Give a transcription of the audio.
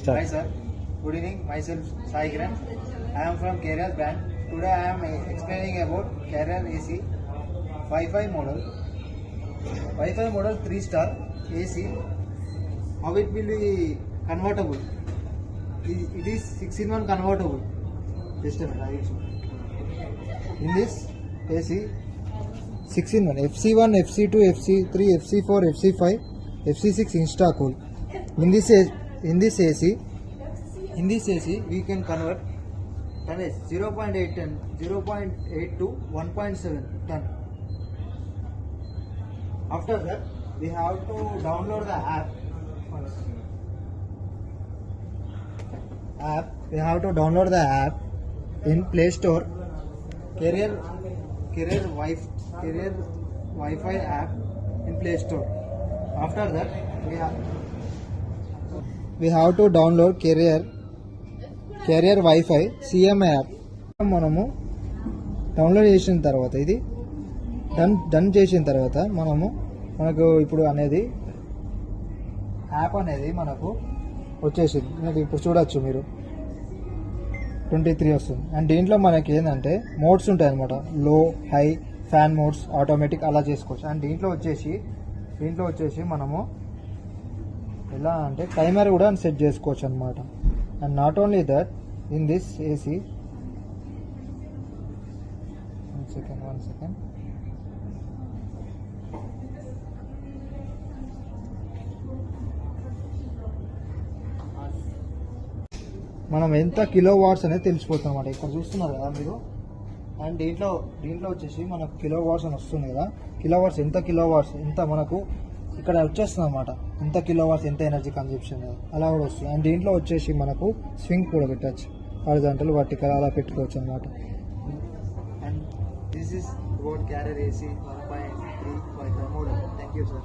Start. Hi sir, good evening. Myself Sai Kiran. I am from Carrier brand. Today I am explaining about Carrier AC Wi-Fi model. Wi-Fi model 3-star AC. How it will be convertible? It is 6-in-1 convertible. Just a minute, I will show. In this AC, 6-in-1 FC1, FC2, FC3, FC4, FC5, FC6 Instacool. In this AC we can convert tonnage 0.8 ton, 0.8 to 1.7 ton. After that, we have to download the app. We have to download the app in Play Store. Carrier Wi-Fi app in Play Store. After that, we have to download Carrier Wi-Fi CM app. మనము download చేసిన తర్వాత ఇది done చేసిన తర్వాత మనకు ఇప్పుడు అనేది app అనేది మనకు వచ్చేసింది. మనకి ఇప్పుడు చూడొచ్చు మీరు 23 వస్తుంది. అండ్ దీంట్లో మనకి ఏంటంటే మోడ్స్ ఉంటాయి అనమాట. లో, హై, ఫ్యాన్ మోడ్స్, ఆటోమేటిక్ అలా చేసుకోవచ్చు. అండ్ దీంట్లో వచ్చేసి మనము ఎలా అంటే టైమర్ కూడా సెట్ చేసుకోవచ్చు అనమాట. And not only that, in this AC one second మనం ఎంత కిలో వాట్స్ అనేది తెలిసిపోతుంది అనమాట. ఇక్కడ చూస్తున్నారు కదా మీరు. అండ్ దీంట్లో వచ్చేసి మనకు కిలో వాట్స్ అని వస్తుంది కదా. కిలో వాట్స్ ఎంత మనకు ఇక్కడ వచ్చేస్తుంది అనమాట. ఎంత కిలో వాట్స్, ఎంత ఎనర్జీ కన్జంప్షన్ అలా కూడా వస్తుంది. అండ్ దీంట్లో వచ్చేసి మనకు స్వింగ్ కూడా పెట్టచ్చు. హారిజాంటల్, వర్టికల్ అలా పెట్టుకోవచ్చు అనమాట. And this is about Carrier AC 1.3 Wi-Fi model. Thank you sir.